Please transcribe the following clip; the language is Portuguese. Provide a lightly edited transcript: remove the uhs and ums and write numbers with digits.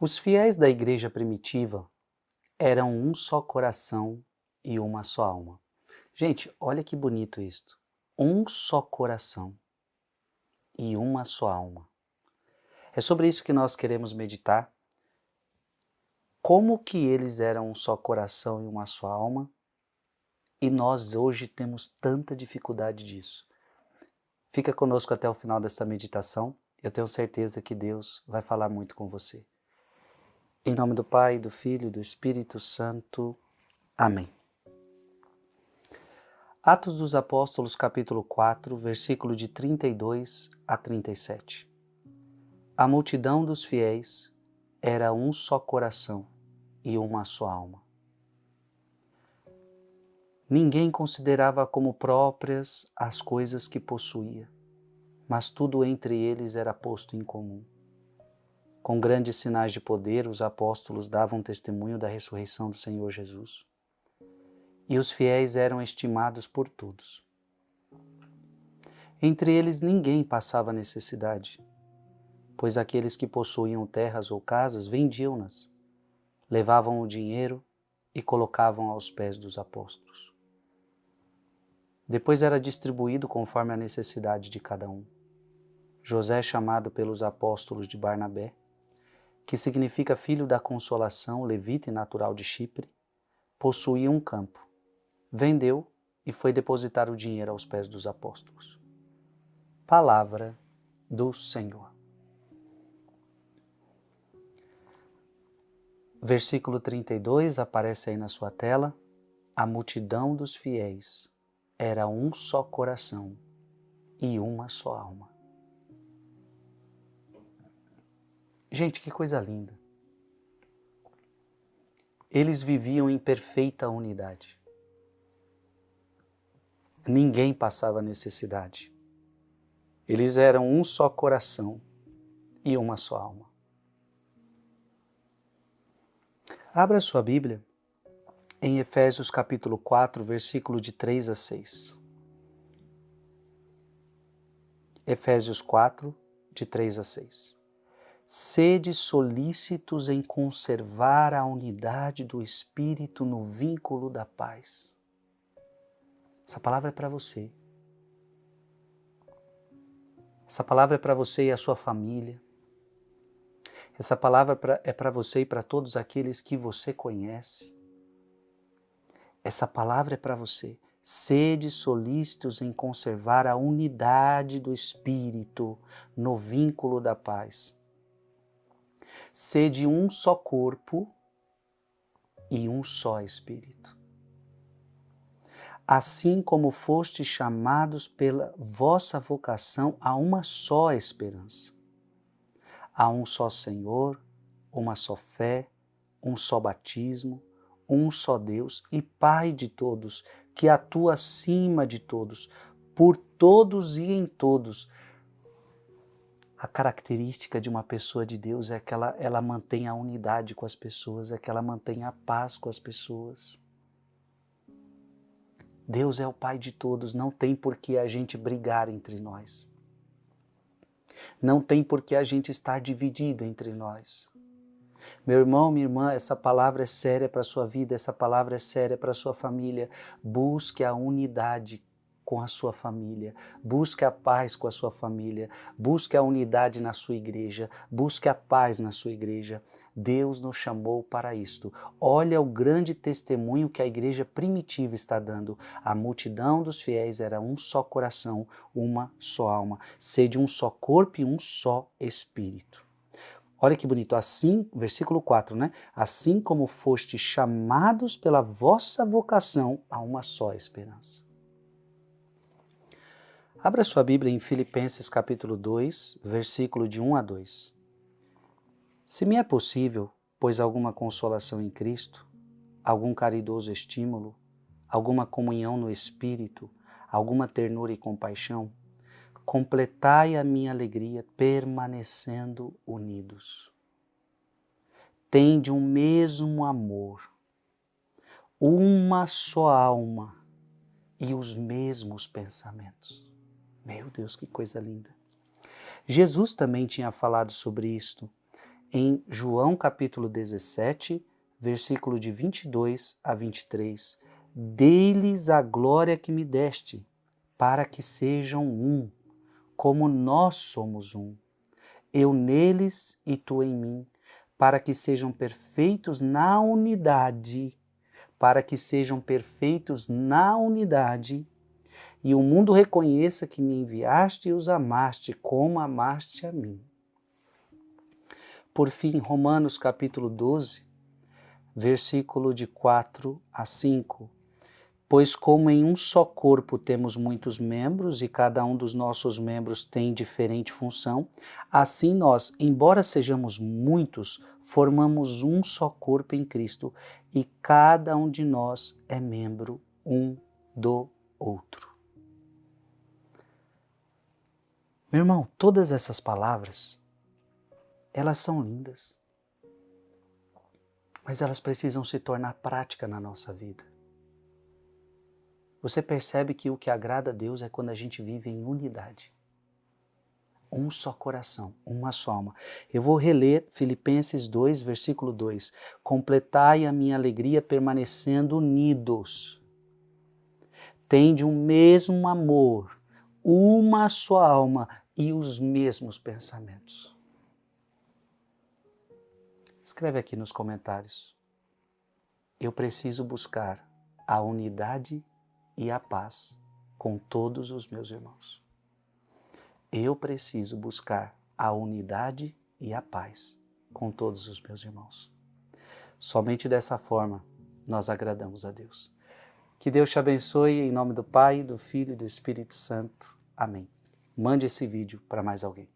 Os fiéis da igreja primitiva eram um só coração e uma só alma. Gente, olha que bonito isto. Um só coração e uma só alma. É sobre isso que nós queremos meditar. Como que eles eram um só coração e uma só alma e nós hoje temos tanta dificuldade disso. Fica conosco até o final desta meditação. Eu tenho certeza que Deus vai falar muito com você. Em nome do Pai, do Filho e do Espírito Santo. Amém. Atos dos Apóstolos, capítulo 4, versículo de 32 a 37. A multidão dos fiéis era um só coração e uma só alma. Ninguém considerava como próprias as coisas que possuía, mas tudo entre eles era posto em comum. Com grandes sinais de poder, os apóstolos davam testemunho da ressurreição do Senhor Jesus. E os fiéis eram estimados por todos. Entre eles ninguém passava necessidade, pois aqueles que possuíam terras ou casas vendiam-nas, levavam o dinheiro e colocavam aos pés dos apóstolos. Depois era distribuído conforme a necessidade de cada um. José, chamado pelos apóstolos de Barnabé, que significa filho da consolação, levita e natural de Chipre, possuía um campo. Vendeu e foi depositar o dinheiro aos pés dos apóstolos. Palavra do Senhor. Versículo 32 aparece aí na sua tela. A multidão dos fiéis era um só coração e uma só alma. Gente, que coisa linda. Eles viviam em perfeita unidade. Ninguém passava necessidade. Eles eram um só coração e uma só alma. Abra sua Bíblia em Efésios capítulo 4, versículo de 3 a 6. Efésios 4, de 3 a 6. Sede solícitos em conservar a unidade do Espírito no vínculo da paz. Essa palavra é para você. Essa palavra é para você e a sua família. Essa palavra é para você e para todos aqueles que você conhece. Essa palavra é para você. Sede solícitos em conservar a unidade do Espírito no vínculo da paz. Sede um só corpo e um só Espírito. Assim como fostes chamados pela vossa vocação a uma só esperança. Há um só Senhor, uma só fé, um só batismo, um só Deus e Pai de todos, que atua acima de todos, por todos e em todos. A característica de uma pessoa de Deus é que ela mantém a unidade com as pessoas, é que ela mantém a paz com as pessoas. Deus é o Pai de todos, não tem por que a gente brigar entre nós. Não tem por que a gente estar dividido entre nós. Meu irmão, minha irmã, essa palavra é séria para a sua vida, essa palavra é séria para a sua família. Busque a unidade com a sua família, busque a paz com a sua família, busque a unidade na sua igreja, busque a paz na sua igreja. Deus nos chamou para isto. Olha o grande testemunho que a igreja primitiva está dando. A multidão dos fiéis era um só coração, uma só alma, sede um só corpo e um só espírito. Olha que bonito, assim, versículo 4, né? Assim como fostes chamados pela vossa vocação a uma só esperança. Abra sua Bíblia em Filipenses capítulo 2, versículo de 1 a 2. Se me é possível, pois alguma consolação em Cristo, algum caridoso estímulo, alguma comunhão no Espírito, alguma ternura e compaixão, completai a minha alegria permanecendo unidos. Tende um mesmo amor, uma só alma e os mesmos pensamentos. Meu Deus, que coisa linda. Jesus também tinha falado sobre isto. em João capítulo 17, versículo de 22 a 23. Dei-lhes a glória que me deste, para que sejam um, como nós somos um. Eu neles e tu em mim, para que sejam perfeitos na unidade, e o mundo reconheça que me enviaste e os amaste, como amaste a mim. Por fim, Romanos capítulo 12, versículo de 4 a 5. Pois como em um só corpo temos muitos membros e cada um dos nossos membros tem diferente função, assim nós, embora sejamos muitos, formamos um só corpo em Cristo e cada um de nós é membro um do outro. Meu irmão, todas essas palavras, elas são lindas, mas elas precisam se tornar prática na nossa vida. Você percebe que o que agrada a Deus é quando a gente vive em unidade. Um só coração, uma só alma. Eu vou reler Filipenses 2, versículo 2. Completai a minha alegria permanecendo unidos. Tende um mesmo amor, uma só alma e os mesmos pensamentos. Escreve aqui nos comentários. Eu preciso buscar a unidade e a paz com todos os meus irmãos. Eu preciso buscar a unidade e a paz com todos os meus irmãos. Somente dessa forma nós agradamos a Deus. Que Deus te abençoe em nome do Pai, do Filho e do Espírito Santo. Amém. Mande esse vídeo para mais alguém.